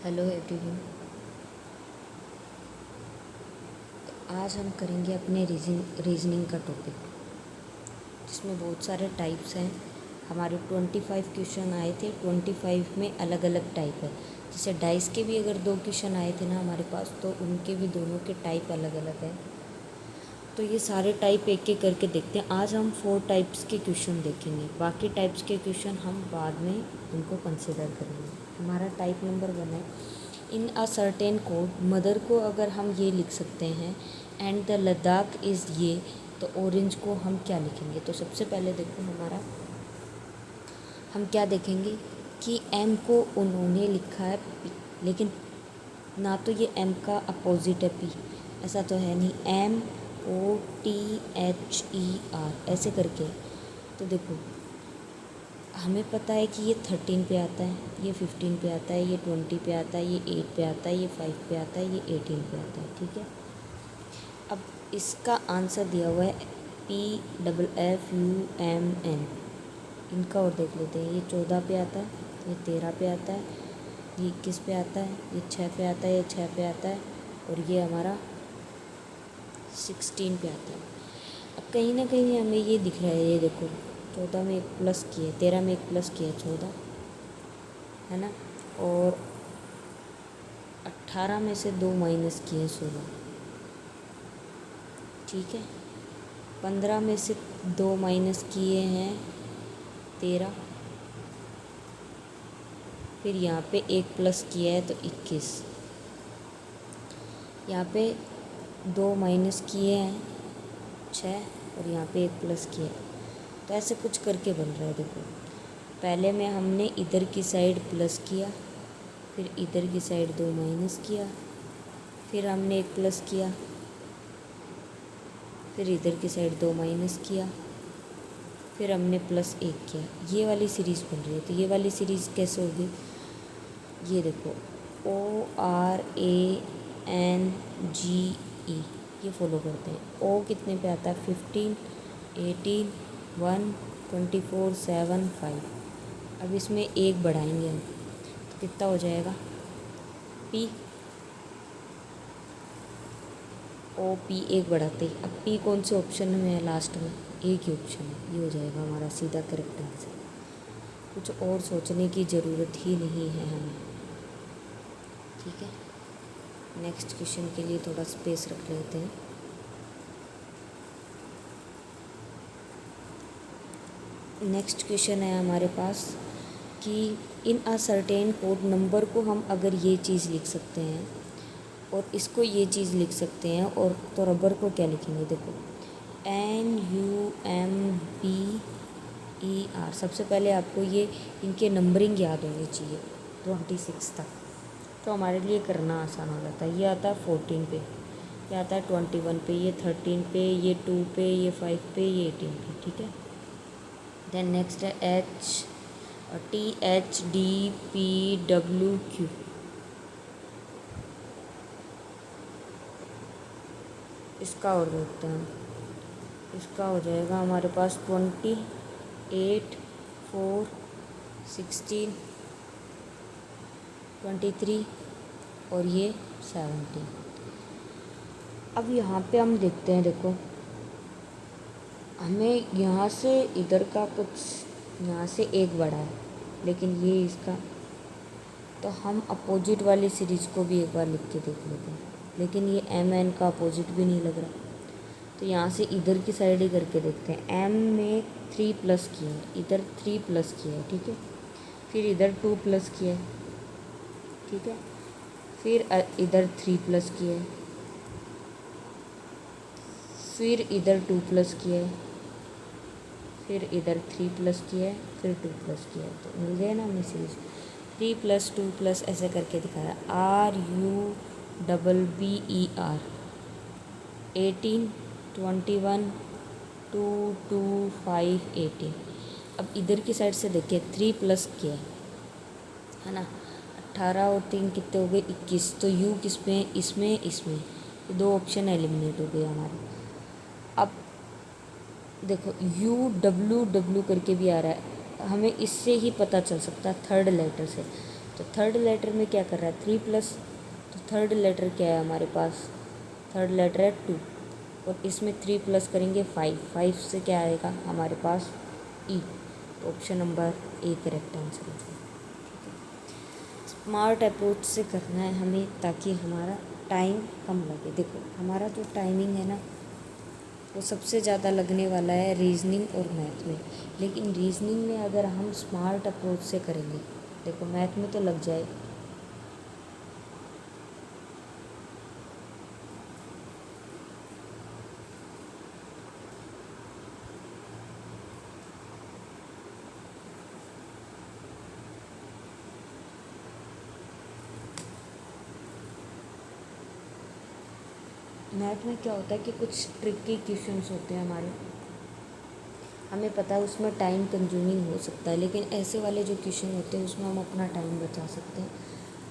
Hello everyone. आज हम करेंगे अपने रीजनिंग का टॉपिक, जिसमें बहुत सारे टाइप्स हैं। हमारे 25 क्वेश्चन आए थे। 25 में अलग अलग टाइप है। जैसे डाइस के भी अगर 2 क्वेश्चन आए थे ना हमारे पास, तो उनके भी दोनों के टाइप अलग अलग हैं। तो ये सारे टाइप एक एक करके देखते हैं। आज हम 4 टाइप्स के क्वेश्चन देखेंगे। बाकी टाइप्स के क्वेश्चन हम बाद में उनको कंसिडर करेंगे। हमारा टाइप नंबर 1 है, इन अ सर्टेन कोड मदर को अगर हम ये लिख सकते हैं एंड द लद्दाख इज़ ये, तो ऑरेंज को हम क्या लिखेंगे। तो सबसे पहले देखो हमारा, हम क्या देखेंगे कि एम को उन्होंने लिखा है पी, लेकिन ना तो ये एम का अपोजिट है पी, ऐसा तो है नहीं। MOTHER ऐसे करके। तो देखो हमें पता है कि ये 13 पे आता है, ये 15 पे आता है, ये 20 पे आता है, ये 8 पे आता है, ये 5 पे आता है, ये 18 पे आता है। ठीक है, अब इसका आंसर दिया हुआ है PFFUMN। इनका और देख लेते हैं। ये 14 पे आता है, ये 13 पे आता है, ये 21 पे आता है, ये 6 पे आता है, ये 6 पे आता है, और ये हमारा 16 पे आता है। अब कहीं ना कहीं हमें ये दिख रहा है, ये देखो 14 में एक प्लस किया है, 13 में एक प्लस किया है, 14 है ना, और 18 में से 2 माइनस किए 16। ठीक है, 15 में से 2 माइनस किए हैं 13, फिर यहाँ पे एक प्लस किया है तो 21, यहाँ पे 2 माइनस किए हैं 6, और यहाँ पे एक प्लस किया है। तो ऐसे कुछ करके बन रहा है। देखो पहले में हमने इधर की साइड प्लस किया, फिर इधर की साइड 2 माइनस किया, फिर हमने एक प्लस किया, फिर इधर की साइड 2 माइनस किया, फिर हमने प्लस 1 किया। ये वाली सीरीज़ बन रही है। तो ये वाली सीरीज़ कैसे होगी, ये देखो ORANGE, ये फॉलो करते हैं। O कितने पे आता है, 15, 18, 1, 24, 7, 5। अब इसमें एक बढ़ाएंगे हम, तो कितना हो जाएगा P, OP एक बढ़ाते ही। अब P कौन से ऑप्शन में है, लास्ट में एक ही ऑप्शन है, ये हो जाएगा हमारा सीधा करेक्ट आंसर। कुछ और सोचने की ज़रूरत ही नहीं है हमें। ठीक है, नेक्स्ट क्वेश्चन के लिए थोड़ा स्पेस रख लेते हैं। नेक्स्ट क्वेश्चन है हमारे पास कि इन अ सर्टेन कोड नंबर को हम अगर ये चीज़ लिख सकते हैं और इसको ये चीज़ लिख सकते हैं, और तो रबर को क्या लिखेंगे। देखो NUMBER। सबसे पहले आपको ये इनके नंबरिंग याद होनी चाहिए 26 तक, तो हमारे लिए करना आसान हो जाता है। ये आता है 14 पे, ये आता है 21 पे, ये 13 पे, ये 2 पे, ये 5 पे, ये 18 पे। ठीक है, देन नेक्स्ट है THDPWQ। इसका और देखते हैं। इसका हो जाएगा हमारे पास 28, 4, 16, 23, और ये 17। अब यहाँ पे हम देखते हैं। देखो हमें यहाँ से इधर का कुछ, यहाँ से एक बढ़ा है, लेकिन ये इसका, तो हम अपोजिट वाली सीरीज़ को भी एक बार लिख के देख लेते हैं। लेकिन ये MN का अपोजिट भी नहीं लग रहा, तो यहाँ से इधर की साइड ही करके देखते हैं। M में 3 प्लस किया है, इधर 3 प्लस किया है। ठीक है, फिर इधर 2 प्लस किया है। ठीक है, फिर इधर 3 प्लस किया है, फिर इधर 2 प्लस किया है, फिर इधर 3 प्लस किया है, फिर 2 प्लस किया है। तो मिल गया ना हमें सीरीज 3 प्लस 2 प्लस, ऐसे करके दिखाया। RUBBER 18, 21, 2, 2, 5, 18। अब इधर की साइड से देखिए 3 प्लस किया है ना, 18 और 3 कितने हो गए, 21। तो U किस में, इसमें, इसमें, ये 2 ऑप्शन एलिमिनेट हो गए हमारे। अब देखो UWW करके भी आ रहा है, हमें इससे ही पता चल सकता है, थर्ड लेटर से। तो थर्ड लेटर में क्या कर रहा है 3 प्लस, तो थर्ड लेटर क्या है हमारे पास, थर्ड लेटर है 2, और इसमें 3 प्लस करेंगे 5, 5 से क्या आएगा हमारे पास ई, तो option number A correct answer है। स्मार्ट अप्रोच से करना है हमें ताकि हमारा टाइम कम लगे। देखो हमारा जो टाइमिंग है ना वो सबसे ज़्यादा लगने वाला है रीजनिंग और मैथ में, लेकिन रीजनिंग में अगर हम स्मार्ट अप्रोच से करेंगे, देखो मैथ में तो लग जाए, मैथ में क्या होता है कि कुछ ट्रिकी क्वेश्चंस होते हैं हमारे, हमें पता है उसमें टाइम कंज्यूमिंग हो सकता है, लेकिन ऐसे वाले जो क्वेश्चन होते हैं उसमें हम अपना टाइम बचा सकते हैं।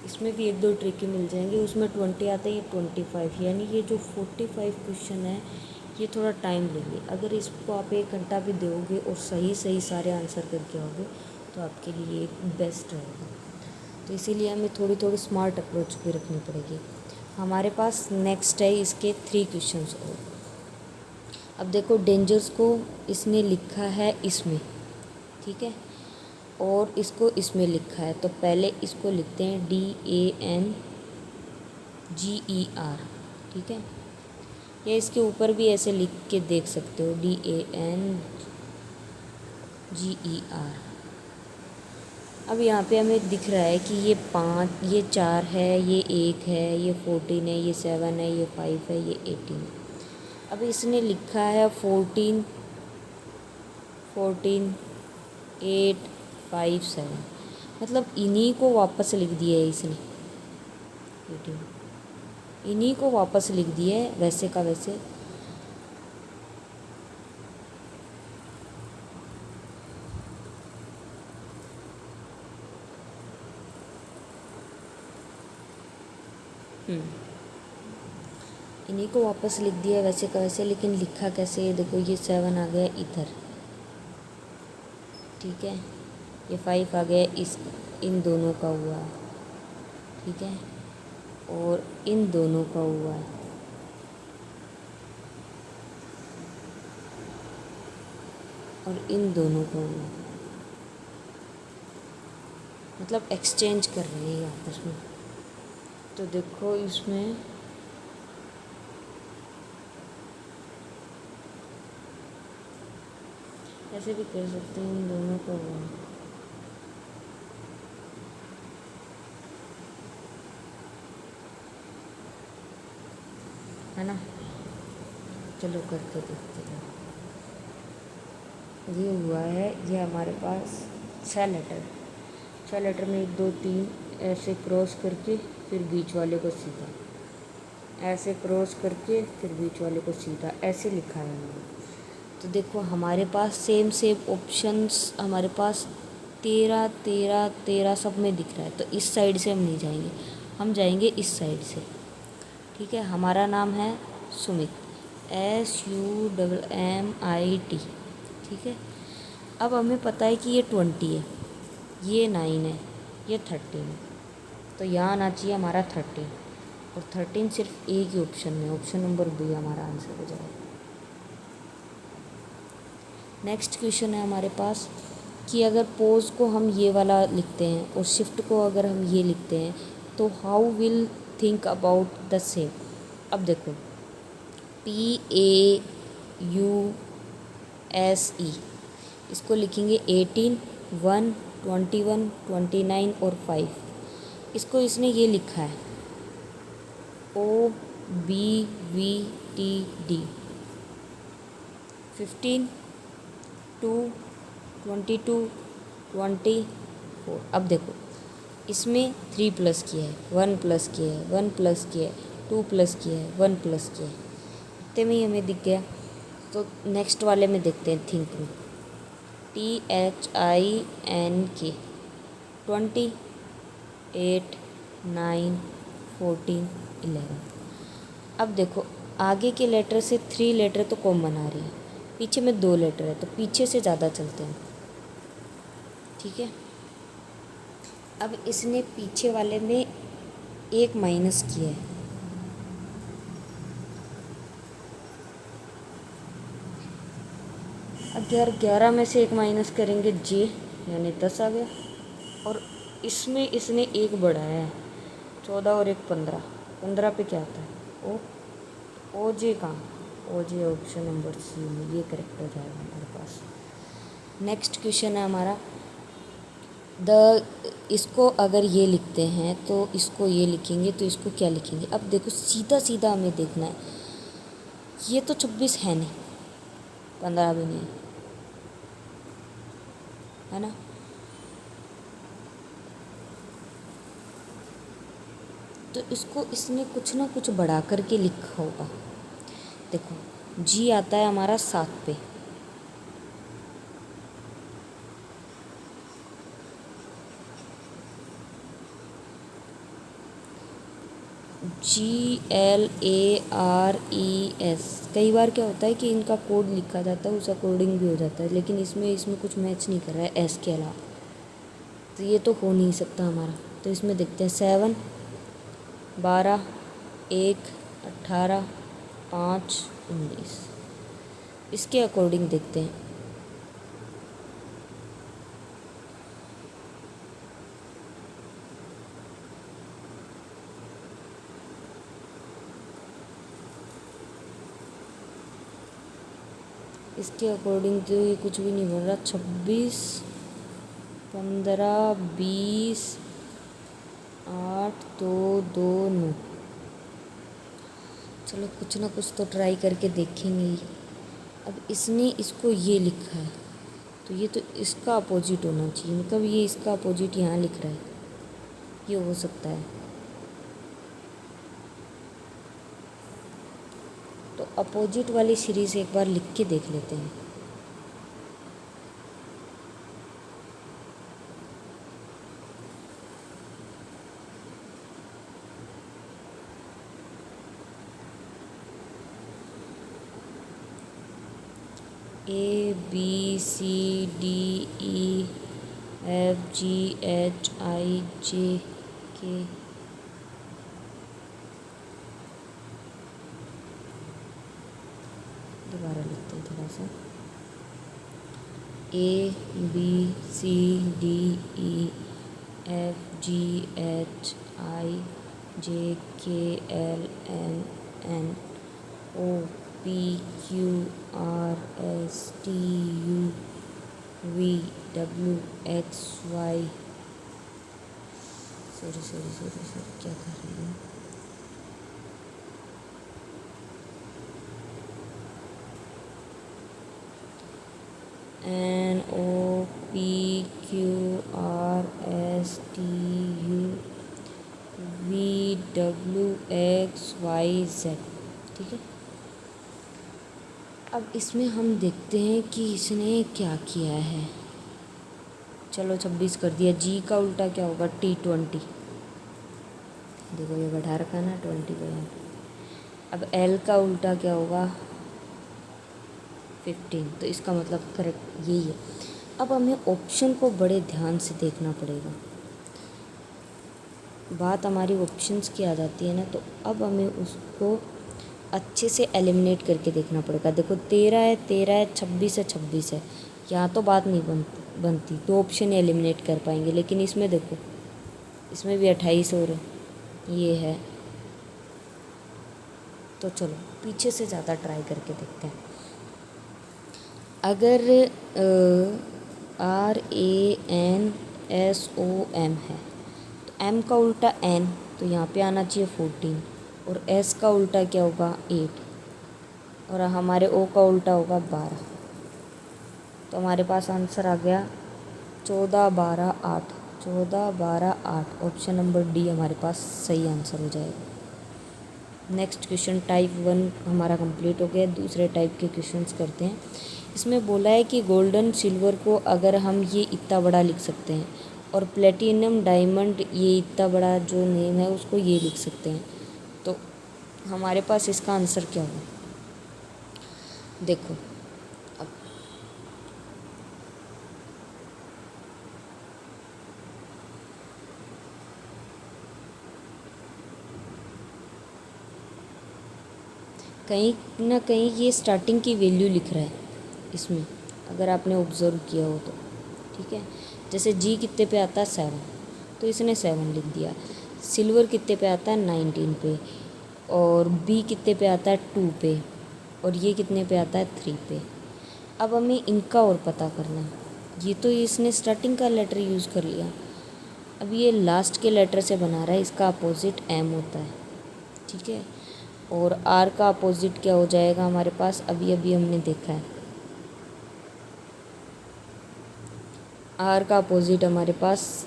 इसमें भी एक दो ट्रिकी मिल जाएंगे, उसमें 20 आते हैं, ये 25, यानी ये जो 45 क्वेश्चन है ये थोड़ा टाइम लेंगे। अगर इसको आप 1 घंटा भी दोगे और सही सही सारे आंसर करके आओगे तो आपके लिए बेस्ट रहेगा। तो इसीलिए हमें थोड़ी थोड़ी स्मार्ट अप्रोच भी रखनी पड़ेगी। हमारे पास नेक्स्ट है इसके 3 क्वेश्चंस और। अब देखो डेंजर्स को इसने लिखा है इसमें, ठीक है, और इसको इसमें लिखा है, तो पहले इसको लिखते हैं DANGER, ठीक है, या इसके ऊपर भी ऐसे लिख के देख सकते हो DANGER। अब यहाँ पे हमें दिख रहा है कि ये 5, ये 4 है, ये 1 है, ये 14 है, ये 7 है, ये 5 है, ये 18 है। अब इसने लिखा है 14, 8, 5, 7, मतलब इन्हीं को वापस लिख दिया है इसने, 18 इन्हीं को वापस लिख दिया है वैसे का वैसे। इन्हीं को वापस लिख दिया है वैसे का वैसे, लेकिन लिखा कैसे है, देखो ये 7 आ गया इधर, ठीक है, ये 5 आ गया इस, इन दोनों का हुआ है, ठीक है, और इन दोनों का हुआ है, और इन दोनों का हुआ है, मतलब एक्सचेंज कर रहे हैं आपस में। तो देखो इसमें ऐसे भी कर सकते हैं, इन दोनों का हुआ है ना। चलो करके देखते हैं। ये हुआ है, ये हमारे पास 6 लेटर, 6 लेटर में 1 2 3 ऐसे क्रॉस करके फिर बीच वाले को सीधा, ऐसे क्रॉस करके फिर बीच वाले को सीधा, ऐसे लिखा है हमने। तो देखो हमारे पास सेम सेम ऑप्शंस हमारे पास 13 13 13 सब में दिख रहा है, तो इस साइड से हम नहीं जाएंगे, हम जाएंगे इस साइड से, ठीक है। हमारा नाम है सुमित, SUMMIT, ठीक है। अब हमें पता है कि ये 20 है, ये 9 है, ये 13 है, तो यहाँ आना चाहिए हमारा 13, और 13 सिर्फ एक ही ऑप्शन में, ऑप्शन नंबर बी हमारा आंसर हो जाएगा। नेक्स्ट क्वेश्चन है हमारे पास कि अगर पोज को हम ये वाला लिखते हैं और शिफ्ट को अगर हम ये लिखते हैं तो how will think about the same. अब देखो PAUSE, इसको लिखेंगे 18, 1, 21, 29 और 5। इसको इसने ये लिखा है OBVTD, 15, 2, 22, 24। अब देखो इसमें 3 प्लस किया है, 1 प्लस किया है, 1 प्लस किया है, 2 प्लस किया है, 1 प्लस किया है, इतने में ही हमें दिख गया। तो नेक्स्ट वाले में देखते हैं थिंक में, THINK, 20, 8, 9, 14, 11। अब देखो आगे के लेटर से 3 लेटर तो कॉमन आ रही है, पीछे में 2 लेटर है, तो पीछे से ज़्यादा चलते हैं, ठीक है। अब इसने पीछे वाले में 1 माइनस किया है। अगर 11 में से 1 माइनस करेंगे जे यानी 10 आ गया। और इसमें इसने 1 बढ़ाया है, 14 और 1 15। 15 पे क्या आता है ओ जे कहाँ, ओ जे ऑप्शन नंबर सी में, ये करेक्ट हो जाएगा हमारे पास। नेक्स्ट क्वेश्चन है हमारा इसको अगर ये लिखते हैं तो इसको ये लिखेंगे तो इसको क्या लिखेंगे। अब देखो सीधा सीधा हमें देखना है, ये तो 26 है नहीं, 15 भी नहीं है ना। तो इसको इसने कुछ ना कुछ बढ़ा करके लिखा होगा। देखो जी आता है हमारा 7 पे, GLARES। कई बार क्या होता है कि इनका कोड लिखा जाता है, उस अकॉर्डिंग भी हो जाता है, लेकिन इसमें कुछ मैच नहीं कर रहा है एस के अलावा, तो ये तो हो नहीं सकता हमारा। तो इसमें देखते हैं 7 12 1 18 5 19, इसके अकॉर्डिंग देखते हैं। इसके अकॉर्डिंग तो ये कुछ भी नहीं बन रहा। 26 15 20 8 2 2 9। चलो कुछ ना कुछ तो ट्राई करके देखेंगे ही। अब इसने इसको ये लिखा है, तो ये तो इसका अपोजिट होना चाहिए, मतलब ये इसका अपोजिट यहाँ लिख रहा है, ये हो सकता है। तो अपोजिट वाली सीरीज़ एक बार लिख के देख लेते हैं। ABCDEFGHIJK, दोबारा लिखते हैं थोड़ा सा। ABCDEFGHIJKLMNOPQRSTUVWXY। सॉरी क्या कर रही हूँ। NOPQRSTUVWXYZ, ठीक है। अब इसमें हम देखते हैं कि इसने क्या किया है। चलो 26 कर दिया। जी का उल्टा क्या होगा, T20। देखो ये बढ़ा रखा है ना 20 को यहाँ। अब L का उल्टा क्या होगा, 15, तो इसका मतलब करेक्ट यही है। अब हमें ऑप्शन को बड़े ध्यान से देखना पड़ेगा। बात हमारी ऑप्शंस की आ जाती है ना, तो अब हमें उसको अच्छे से एलिमिनेट करके देखना पड़ेगा। देखो 13 है 13 है, 26 है 26 है, यहाँ तो बात नहीं बनती, तो ऑप्शन एलिमिनेट कर पाएंगे। लेकिन इसमें देखो, इसमें भी 28 हो रहे, ये है। तो चलो पीछे से ज़्यादा ट्राई करके देखते हैं। अगर RANSOM है तो M का उल्टा N, तो यहाँ पे आना चाहिए 14, और S का उल्टा क्या होगा 8, और हमारे O का उल्टा होगा 12। तो हमारे पास आंसर आ गया 14 12 8, 14 12 8। ऑप्शन नंबर डी हमारे पास सही आंसर हो जाएगा। नेक्स्ट क्वेश्चन टाइप 1 हमारा कंप्लीट हो गया। दूसरे टाइप के क्वेश्चंस करते हैं। इसमें बोला है कि गोल्डन सिल्वर को अगर हम ये इतना बड़ा लिख सकते हैं, और प्लेटिनम डायमंड ये इतना बड़ा जो नेम है उसको ये लिख सकते हैं, तो हमारे पास इसका आंसर क्या होगा। देखो अब कहीं ना कहीं ये स्टार्टिंग की वैल्यू लिख रहा है इसमें, अगर आपने ऑब्ज़र्व किया हो तो। ठीक है, जैसे जी कितने पे आता है 7, तो इसने 7 लिख दिया। सिल्वर कितने पे आता है 19 पे, और बी कितने पे आता है 2 पे, और ये कितने पे आता है 3 पे। अब हमें इनका और पता करना है। ये तो इसने स्टार्टिंग का लेटर यूज़ कर लिया, अब ये लास्ट के लेटर से बना रहा है, इसका अपोजिट एम होता है। ठीक है, और आर का अपोजिट क्या हो जाएगा हमारे पास, अभी अभी हमने देखा है, आर का अपोजिट हमारे पास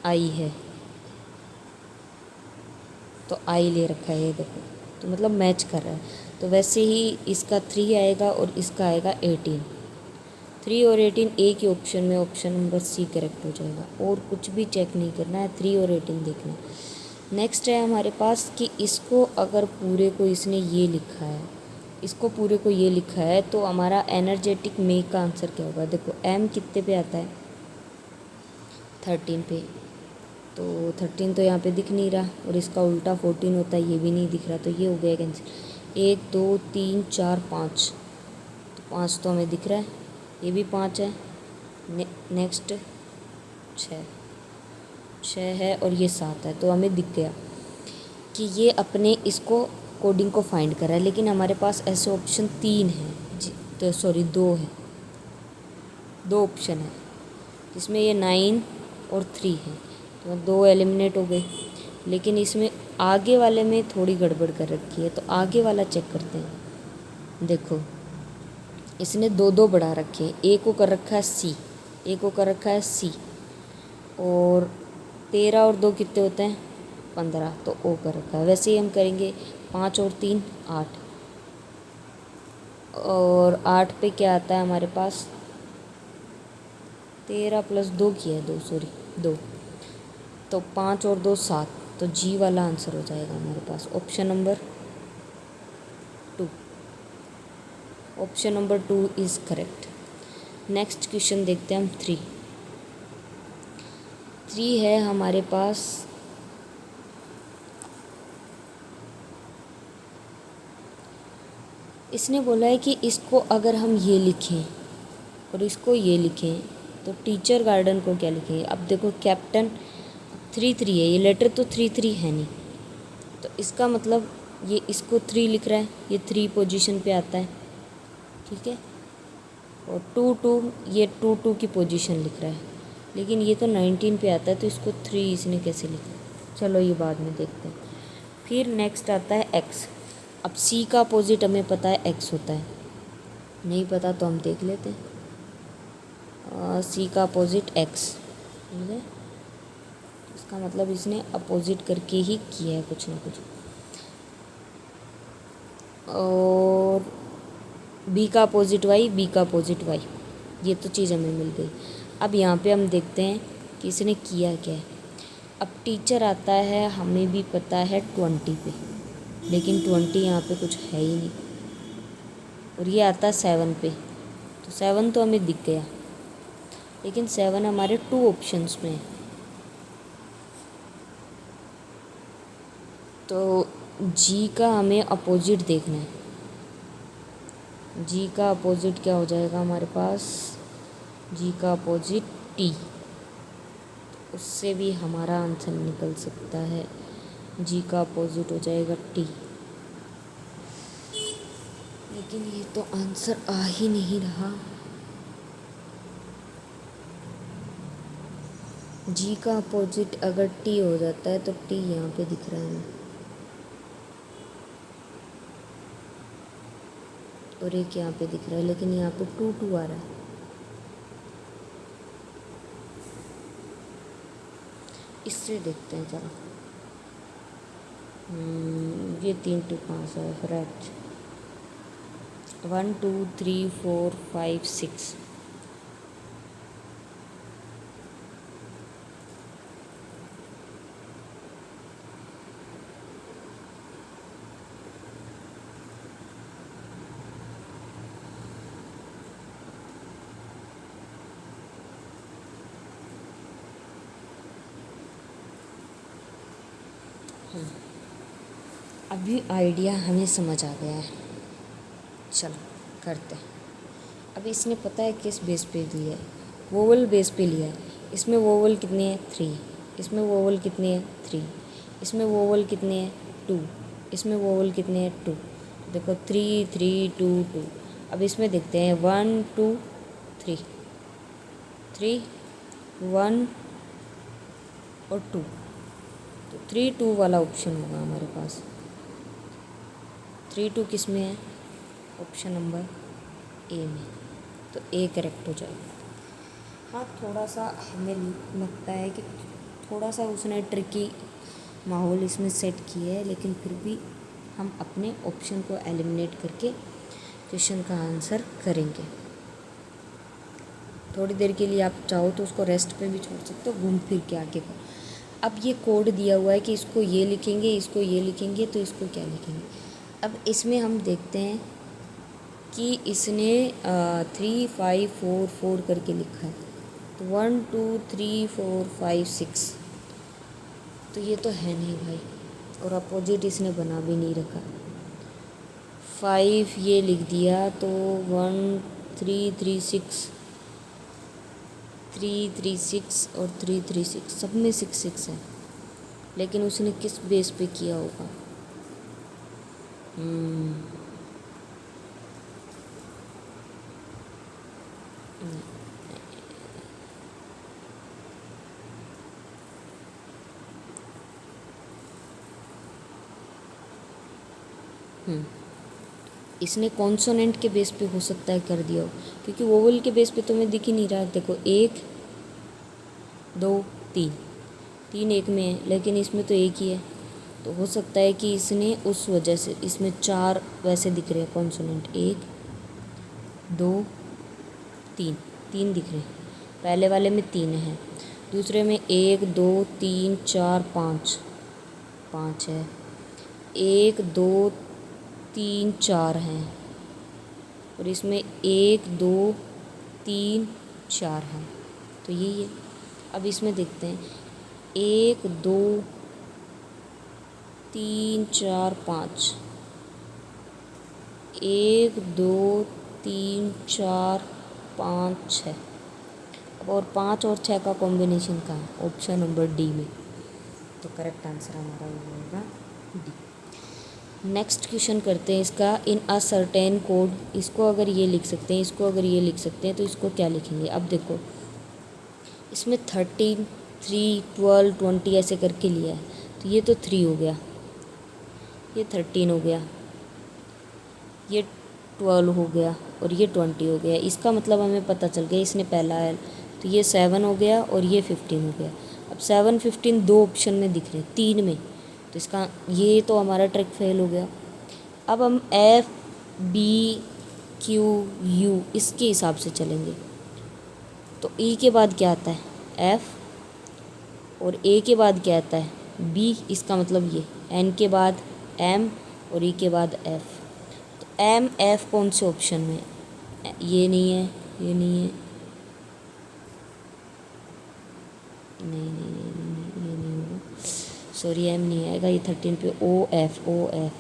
आई है, तो आई ले रखा है ये देखो, तो मतलब मैच कर रहा है। तो वैसे ही इसका 3 आएगा और इसका आएगा 18। 3 और 18 एक ही ऑप्शन में, ऑप्शन नंबर सी करेक्ट हो जाएगा, और कुछ भी चेक नहीं करना है, 3 और 18 देखना है। नेक्स्ट है हमारे पास कि इसको अगर पूरे को इसने ये लिखा है, इसको पूरे को ये लिखा है, तो हमारा एनर्जेटिक मेक का आंसर क्या होगा। देखो एम कितने पे आता है 13 पे, तो 13 तो यहाँ पे दिख नहीं रहा, और इसका उल्टा 14 होता है, ये भी नहीं दिख रहा, तो ये हो गया कैंसिल। 1 2 3 4 5, तो 5 तो हमें दिख रहा है, ये भी 5 है। नेक्स्ट 6 है, और ये 7 है, तो हमें दिख गया कि ये अपने इसको कोडिंग को फाइंड कर रहा है। लेकिन हमारे पास ऐसे ऑप्शन 3 है जी, तो सॉरी 2 है, 2 ऑप्शन है जिसमें ये 9 और 3 है, तो 2 एलिमिनेट हो गए। लेकिन इसमें आगे वाले में थोड़ी गड़बड़ कर रखी है, तो आगे वाला चेक करते हैं। देखो इसने 2 2 बढ़ा रखे हैं, एक को कर रखा है सी, एक को कर रखा है सी, और 13 और 2 कितने होते हैं 15, तो ओ कर रखा है। वैसे ही हम करेंगे 5 और 3 8, और 8 पे क्या आता है हमारे पास 13 + 2 किया है 2, सॉरी 2, तो 5 और 2 7, तो जी वाला आंसर हो जाएगा हमारे पास option number 2। Option number 2 is correct. Next question देखते हैं हम 3 है हमारे पास। इसने बोला है कि इसको अगर हम ये लिखें और इसको ये लिखें, तो टीचर गार्डन को क्या लिखेंगे। अब देखो कैप्टन 3 3 है, ये लेटर तो 3 3 है नहीं, तो इसका मतलब ये इसको 3 लिख रहा है, ये 3 पोजीशन पे आता है। ठीक है, और 2 2, ये 2 2 की पोजीशन लिख रहा है, लेकिन ये तो 19 पे आता है, तो इसको 3 इसने कैसे लिखा। चलो ये बाद में देखते हैं। फिर नेक्स्ट आता है एक्स। अब सी का अपोजिट हमें पता है एक्स होता है, नहीं पता तो हम देख लेते हैं। सी का अपोजिट एक्स, समझे, इसका मतलब इसने अपोजिट करके ही किया है कुछ ना कुछ। और बी का अपोजिट वाई, बी का अपोजिट वाई, ये तो चीज़ हमें मिल गई। अब यहाँ पे हम देखते हैं कि इसने किया क्या है। अब टीचर आता है, हमें भी पता है 20 पे, लेकिन 20 यहाँ पे कुछ है ही नहीं, और ये आता है 7 पे, तो 7 तो हमें दिख गया, लेकिन 7 हमारे 2 ऑप्शंस में है। तो जी का हमें अपोजिट देखना है। जी का अपोजिट क्या हो जाएगा हमारे पास, जी का अपोजिट टी, उससे भी हमारा आंसर निकल सकता है। जी का अपोजिट हो जाएगा टी, लेकिन ये तो आंसर आ ही नहीं रहा। जी का अपोजिट अगर टी हो जाता है, तो टी यहाँ पे दिख रहा है हमें, और एक यहाँ पे दिख रहा है, लेकिन यहाँ पे 2 2 आ रहा है। इससे देखते हैं चलो। ये 3 2 कहाँ से है, करेक्ट। 1 2 3 4 5 6, अभी आइडिया हमें समझ आ गया है, चलो करते हैं। अभी इसने पता है किस बेस पे लिया है, वोवल बेस पे लिया है। इसमें वोवल कितने हैं 3, इसमें वोवल कितने हैं 3, इसमें वोवल कितने हैं 2, इसमें वोवल कितने हैं 2। देखो 3 3 2 2। अब इसमें देखते हैं 1 2 3, 3 1 और 2। तो 3 2 वाला ऑप्शन होगा हमारे पास। 3 2 किस में है, ऑप्शन नंबर ए में। तो ए करेक्ट हो जाएगा। हाँ थोड़ा सा हमें लगता है कि थोड़ा सा उसने ट्रिकी माहौल इसमें सेट किया है, लेकिन फिर भी हम अपने ऑप्शन को एलिमिनेट करके क्वेश्चन का आंसर करेंगे। थोड़ी देर के लिए आप चाहो तो उसको रेस्ट पे भी छोड़ सकते हो, घूम फिर के आगे का। अब ये कोड दिया हुआ है कि इसको ये लिखेंगे, इसको ये लिखेंगे, तो इसको क्या लिखेंगे। अब इसमें हम देखते हैं कि इसने 3 5 4 4 करके लिखा है, तो 1 2 3 4 5 6, तो ये तो है नहीं भाई। और अपोजिट इसने बना भी नहीं रखा। 5 ये लिख दिया तो 1 3 3 6, 3 3 6 और 3 3 6, सब में 6 6 है। लेकिन उसने किस बेस पे किया होगा। इसने कॉन्सोनेंट के बेस पे हो सकता है कर दिया हो, क्योंकि वोवल के बेस पे तो मैं दिख ही नहीं रहा। देखो 1 2 3, 3 एक में है, लेकिन इसमें तो एक ही है। तो हो सकता है कि इसने उस वजह से इसमें 4 वैसे दिख रहे हैं कॉन्सोनेंट, 1 2 3, 3 दिख रहे हैं। पहले वाले में 3 है, दूसरे में 1 2 3 4 5, 5 है। 1 2 3 4 हैं, और इसमें 1 2 3 4 है, तो यही है। अब इसमें देखते हैं 1 2 3 4 5, 1 2 3 4 5 6। अब और 5 और 6 का कॉम्बिनेशन कहाँ है, ऑप्शन नंबर डी में। तो करेक्ट आंसर हमारा हो जाएगा डी। नेक्स्ट क्वेश्चन करते हैं इसका। इन अ सर्टेन कोड, इसको अगर ये लिख सकते हैं, इसको अगर ये लिख सकते हैं, तो इसको क्या लिखेंगे। अब देखो इसमें 13 3 12 20 ऐसे करके लिया है, तो ये तो 3 हो गया, ये 13 हो गया, ये 12 हो गया, और ये 20 हो गया। इसका मतलब हमें पता चल गया इसने पहला है, तो ये 7 हो गया और ये 15 हो गया। अब 7 15 दो ऑप्शन में दिख रहे हैं, 3 में, तो इसका ये तो हमारा ट्रिक फेल हो गया। अब हम एफ बी क्यू यू इसके हिसाब से चलेंगे। तो ई के बाद क्या आता है, एफ, और ए के बाद क्या आता है, बी। इसका मतलब ये एन के बाद एम, और ई के बाद एफ। तो एम एफ कौन से ऑप्शन में, ये नहीं है, ये नहीं है, नहीं नहीं नहीं नहीं, ये नहीं होगा, सॉरी एम नहीं आएगा, ये 13 पे ओ एफ, ओ एफ।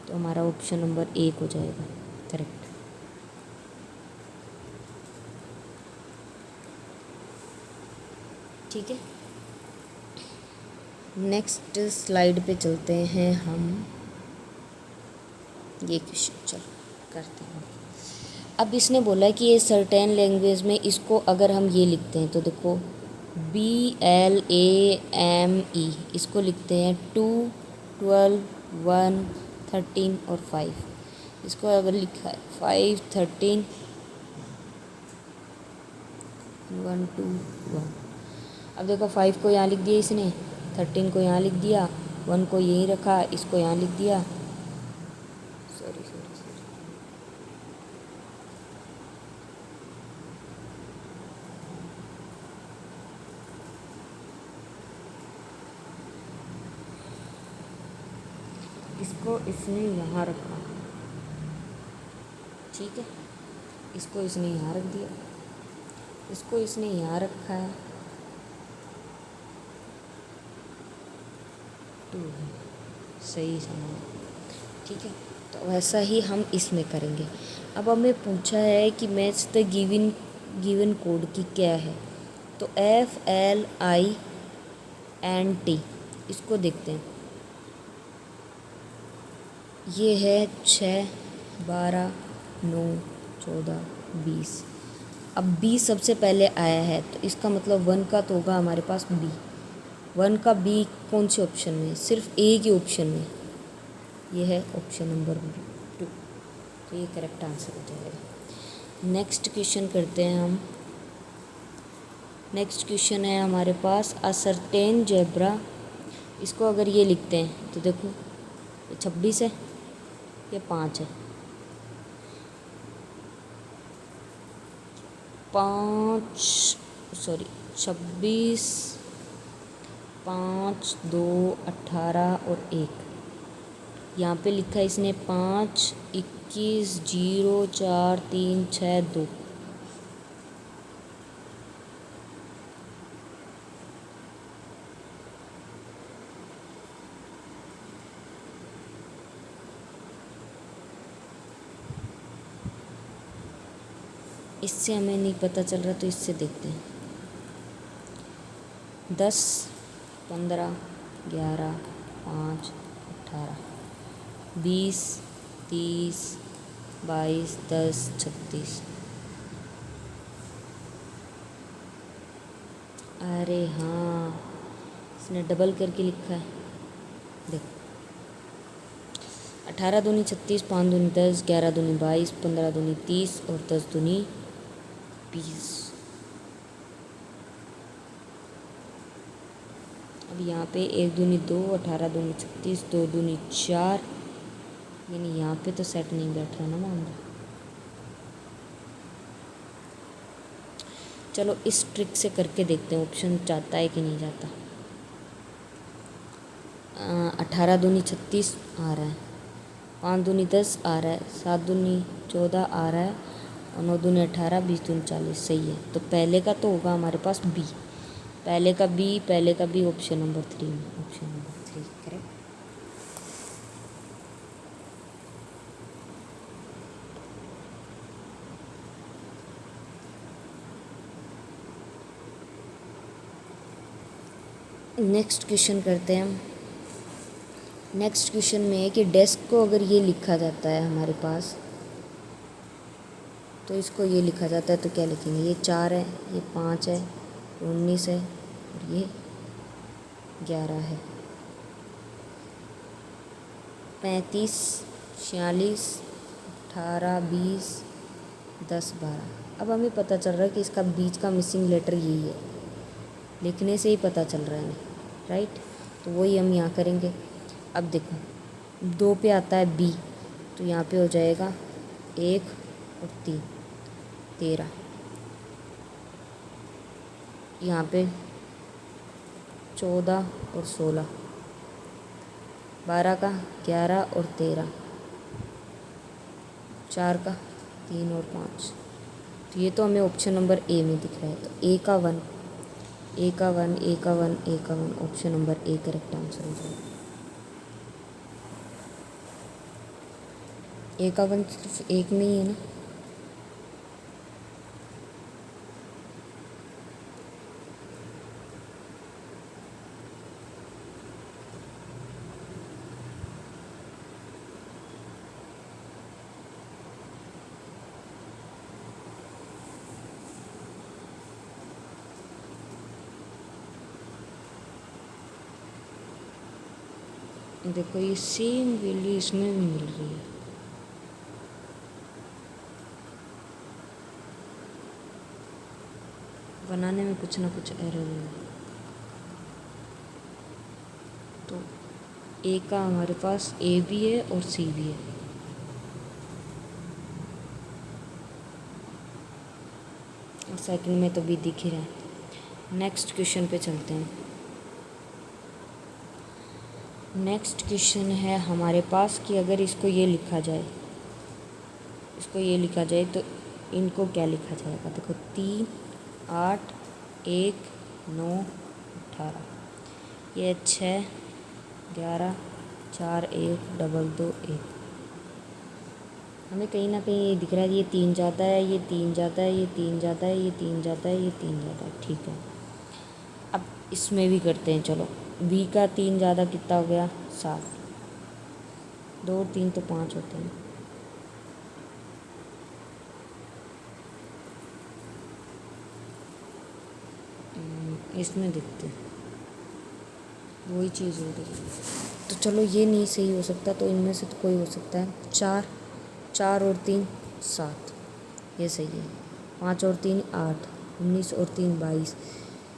तो हमारा ऑप्शन नंबर 1 हो जाएगा करेक्ट। ठीक है, नेक्स्ट स्लाइड पे चलते हैं हम। ये क्वेश्चन चलो करते हैं। अब इसने बोला कि ये सर्टेन लैंग्वेज में इसको अगर हम ये लिखते हैं, तो देखो BLAME, इसको लिखते हैं 2 12 1 13 और 5। इसको अगर लिखा है 5 13 1 2 1। अब देखो 5 को यहाँ लिख दिया इसने, 13 को यहाँ लिख दिया, 1 को यहीं रखा, इसको यहाँ लिख दिया। सॉरी सॉरी सॉरी, इसको इसने यहाँ रखा, ठीक है, इसको इसने यहाँ रख दिया, इसको इसने यहाँ रखा है, 2 है, सही समान, ठीक है। तो वैसा ही हम इसमें करेंगे। अब हमें पूछा है कि मैच द गिवन कोड की क्या है, तो FLINT, इसको देखते हैं। ये है 6, 12, 9, 14, 20। अब 20 सबसे पहले आया है, तो इसका मतलब 1 का तो होगा हमारे पास बी। 1 का बी कौन से ऑप्शन में? सिर्फ ए के ऑप्शन में। ये है ऑप्शन नंबर 2, तो ये करेक्ट आंसर हो जाएगा। नेक्स्ट क्वेश्चन करते हैं हम। नेक्स्ट क्वेश्चन है हमारे पास अ सर्टेन जेब्रा। इसको अगर ये लिखते हैं तो देखो 26 है, ये 5 है। 26, 5, 2, 18 और 1। यहाँ पे लिखा है इसने 5, 21, 0, 4, 3, 6, 2। इससे हमें नहीं पता चल रहा, तो इससे देखते हैं। 10, 15, 11, 5, 18, 20, 30, 22, 10, 36। अरे हाँ, इसने डबल करके लिखा है। देख, 18 दूनी 36, 5 दूनी 10, 11 दूनी 22, 15 दूनी 30 और 10 दूनी 20। अब यहाँ पे 1 दूनी 2, 18 दूनी 36, 2 दूनी 4, यानी यहाँ पे तो सेट नहीं बैठ रहा ना मामला। चलो इस ट्रिक से करके देखते हैं, ऑप्शन जाता है कि नहीं जाता। 18 दूनी 36 आ रहा है, 5 दूनी 10 आ रहा है, 7 दूनी 14 आ रहा है और 9 दूनी 18, 20 दूनी 40। सही है, तो पहले का तो होगा हमारे पास बी। पहले का बी ऑप्शन नंबर 3 में। Option number 3 correct. Next question करते हैं हम। नेक्स्ट क्वेश्चन में है कि डेस्क को अगर ये लिखा जाता है हमारे पास, तो इसको ये लिखा जाता है तो क्या लिखेंगे? ये 4 है, ये 5 है, 19 है और ये 11 है। 35, 46, 18, 20, 10, 12। अब हमें पता चल रहा है कि इसका बीच का मिसिंग लेटर यही है, लिखने से ही पता चल रहा है, राइट। तो वही हम यहाँ करेंगे। अब देखो 2 पे आता है बी, तो यहाँ पे हो जाएगा 1 और 3, 13। यहाँ पे 14 और 16, 12 का 11 और 13, 4 का 3 और 5। तो ये तो हमें ऑप्शन नंबर ए में दिख रहा है, तो ए का 1, ए का 1, ए का 1, ए का 1, option number A correct answer हो जाएगा। ए का 1 सिर्फ एक नहीं है ना। देखो ये सेम वैल्यू इसमें भी मिल रही है। बनाने में कुछ ना कुछ एरर है। तो ए का हमारे पास ए भी है और सी भी है। और सेकंड में तो भी दिख ही रहा है। नेक्स्ट क्वेश्चन पे चलते हैं। नेक्स्ट क्वेश्चन है हमारे पास कि अगर इसको ये लिखा जाए, तो इनको क्या लिखा जाएगा? देखो 3, 8, 1, 9, 18। ये 6, 11, 4 1 डबल 2 1। हमें कहीं ना कहीं ये दिख रहा है, ये 3 ज़्यादा है, ये 3 ज़्यादा है, ये 3 ज़्यादा है, ये 3 ज़्यादा है, ये 3 ज़्यादा है। ठीक है, अब इसमें भी करते हैं। चलो, बी का 3 ज़्यादा कितना हो गया? 7। 2 और 3 तो 5 होते हैं। इसमें देखते हैं, वही चीज़ हो रही है। तो चलो, ये नहीं सही हो सकता, तो इनमें से तो कोई हो सकता है। 4, 4 और 3 7, ये सही है। 5 और 3 8, 19 और 3 22,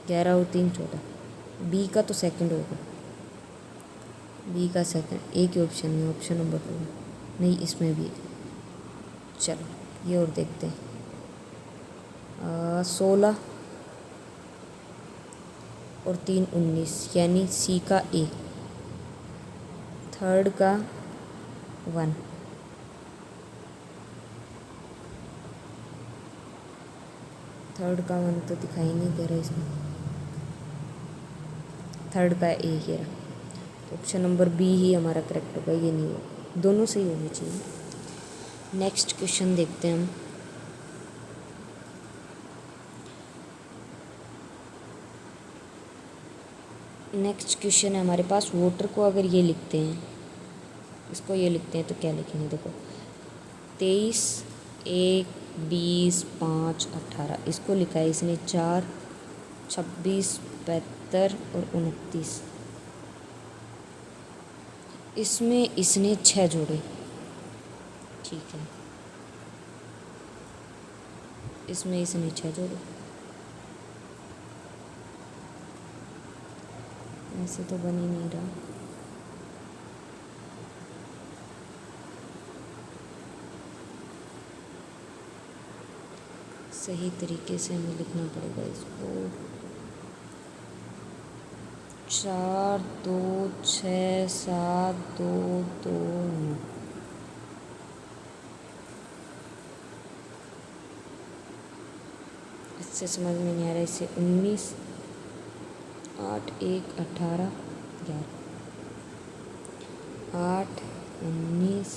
11 और 3 14। बी का तो सेकंड होगा, बी का सेकंड। एक ही ऑप्शन है, ऑप्शन नंबर 2 नहीं, इसमें भी है। चलो, ये और देखते हैं। 16 और 3 19, यानी सी का ए। थर्ड का 1, थर्ड का 1 तो दिखाई नहीं दे रहा इसमें। थर्ड का ए ये रहा, तो ऑप्शन नंबर बी ही हमारा करेक्ट होगा, ये नहीं होगा। दोनों सही होने चाहिए। नेक्स्ट क्वेश्चन देखते हैं हम। नेक्स्ट क्वेश्चन है हमारे पास, वोटर को अगर ये लिखते हैं, इसको ये लिखते हैं तो क्या लिखेंगे? देखो, 23 1 20 5 18, इसको लिखा है इसने 4 26 75 और 29। इसमें इसने 6 जोड़े। ठीक है, इसमें इसने 6 जोड़े। ऐसे तो बन ही नहीं रहा। सही तरीके से हमें लिखना पड़ेगा इसको। 4 2 6 7 2 2 9। इससे समझ में नहीं आ रहा। इससे 19 8 1 18 11 8 19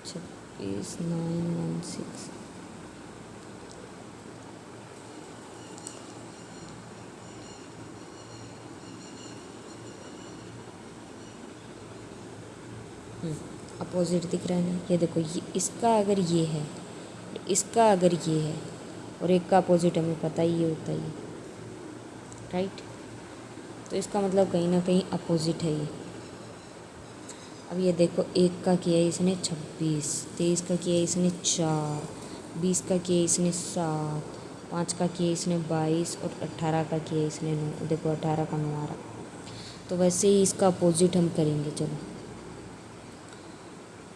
26 9 1 6। अपोजिट दिख रहा है ना, ये देखो, ये इसका अगर ये है, इसका अगर ये है, और एक का अपोजिट हमें पता ही होता है, राइट। तो इसका मतलब कहीं ना कहीं अपोजिट है ये। अब ये देखो, एक का किया है इसने 26, 23 का किया है इसने 4, 20 का किया है इसने 7, 5 का किया है इसने 22 और 18 का किया है इसने 9। देखो, 18 का 9 आ रहा। तो वैसे ही इसका अपोजिट हम करेंगे। चलो,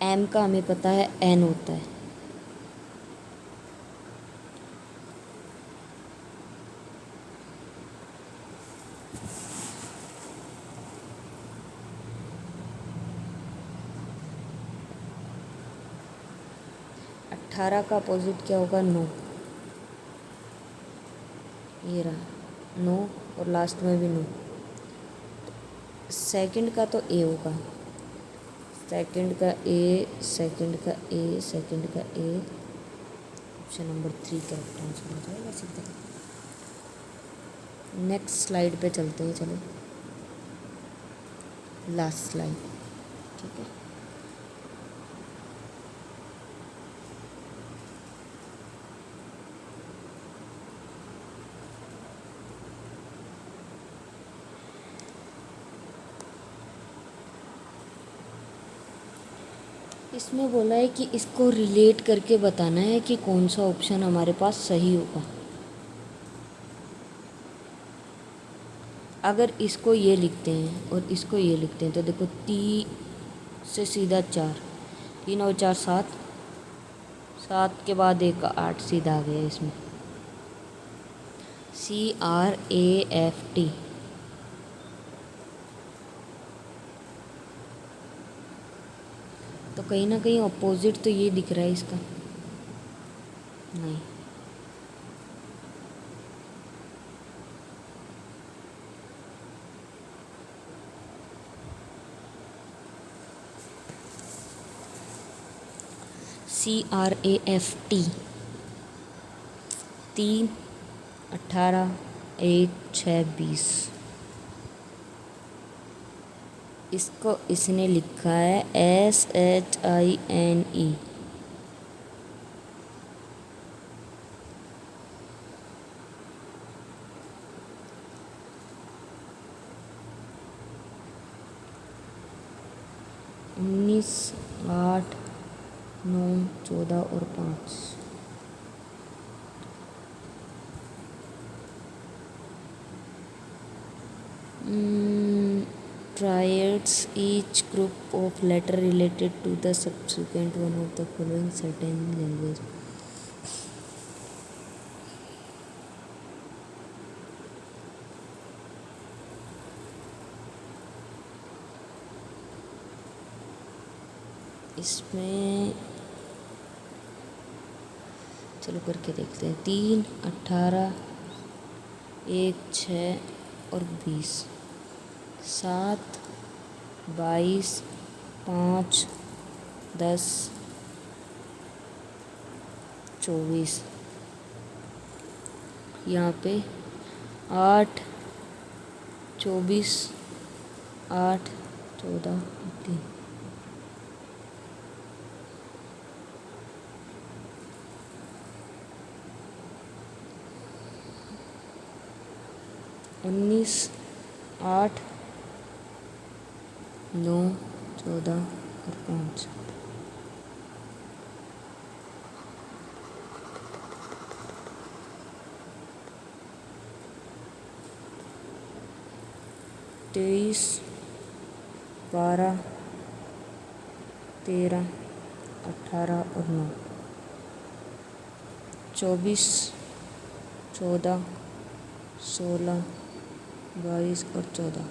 एम का हमें पता है एन होता है। अट्ठारह का अपोजिट क्या होगा? 9। ये रहा 9, और लास्ट में भी 9। सेकंड का तो ए होगा, सेकंड का ए, सेकंड का ए, सेकंड का ए। ऑप्शन नंबर 3 करेक्ट आंसर हो जाएगा सीधा। नेक्स्ट स्लाइड पे चलते हैं। चलो, लास्ट स्लाइड। ठीक है, इसमें बोला है कि इसको रिलेट करके बताना है कि कौन सा ऑप्शन हमारे पास सही होगा। अगर इसको ये लिखते हैं और इसको ये लिखते हैं, तो देखो, 3 से सीधा 4, 3 और 4 7, 7 के बाद एक 8 सीधा आ गया इसमें। CRAFT। तो कहीं ना कहीं अपोजिट तो ये दिख रहा है इसका। नहीं, CRAFT 3, 18, 1, 6, 20। इसको इसने लिखा है SHINE। उन्नीस, 8, 9, 14 और 5। Triads each group of letter related to the subsequent one of the following certain language। इसमें चलो करके देखते हैं। 3, 18, 1, 6 और 20। 7, 22, 5, 10, 24। यहाँ पे 8, 24, 8, 14, 3। 19, 8, 9, 14 और 5। तेईस, 12, 13, 18 और 9। 24, 14, 16, 22 और 14।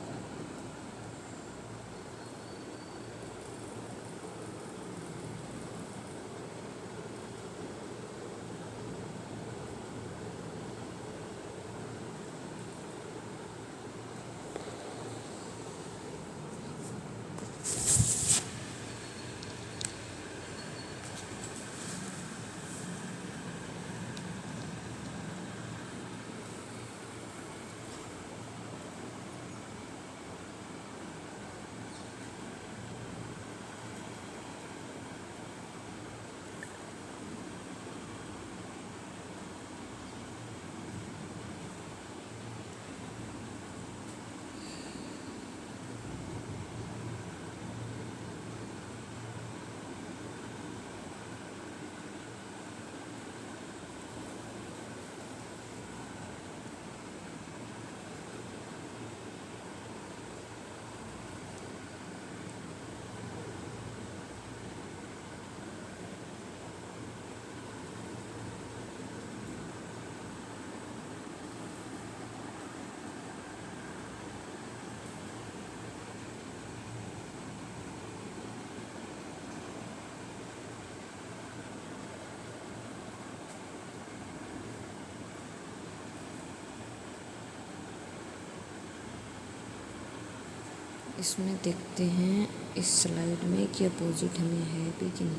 इसमें देखते हैं इस स्लाइड में कि अपोजिट हमें है भी कि नहीं।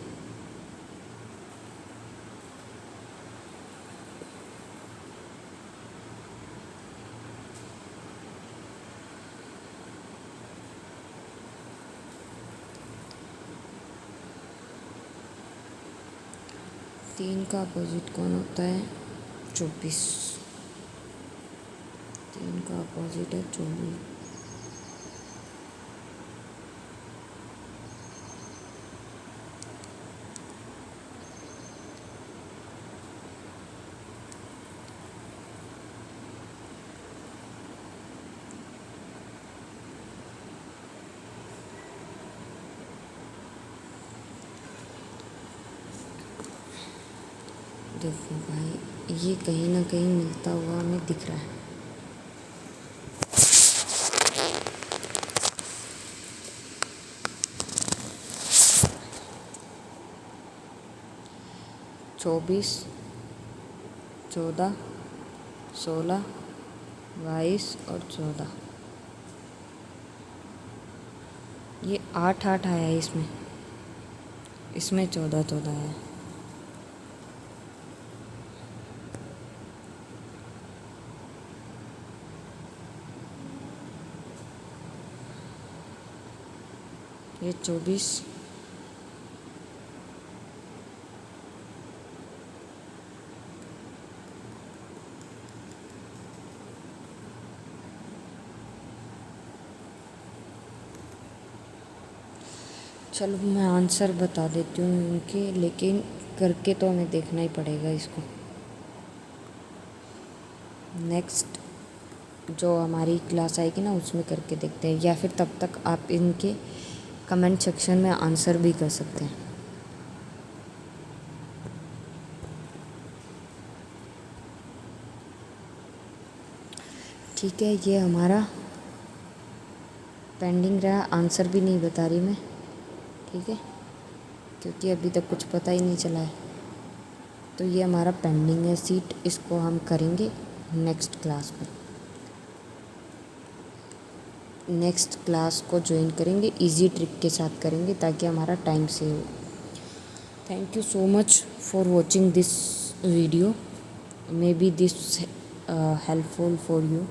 तीन का अपोजिट कौन होता है? 24। 3 का अपोजिट है 24। देखो भाई, ये कहीं ना कहीं मिलता हुआ हमें दिख रहा है। चौबीस, 14, 16, 22 और 14। ये 8 8 आया है इसमें 14 14 है। ये 24, चलो मैं आंसर बता देती हूँ इनके, लेकिन करके तो हमें देखना ही पड़ेगा इसको। नेक्स्ट जो हमारी क्लास आएगी ना उसमें करके देखते हैं, या फिर तब तक आप इनके कमेंट सेक्शन में आंसर भी कर सकते हैं। ठीक है, ये हमारा पेंडिंग रहा, आंसर भी नहीं बता रही मैं, ठीक है, क्योंकि अभी तक कुछ पता ही नहीं चला है। तो ये हमारा पेंडिंग है सीट, इसको हम करेंगे नेक्स्ट क्लास में। नेक्स्ट क्लास को ज्वाइन करेंगे, इजी ट्रिक के साथ करेंगे ताकि हमारा टाइम सेव हो। Thank you so much for watching this video, may be this helpful for you.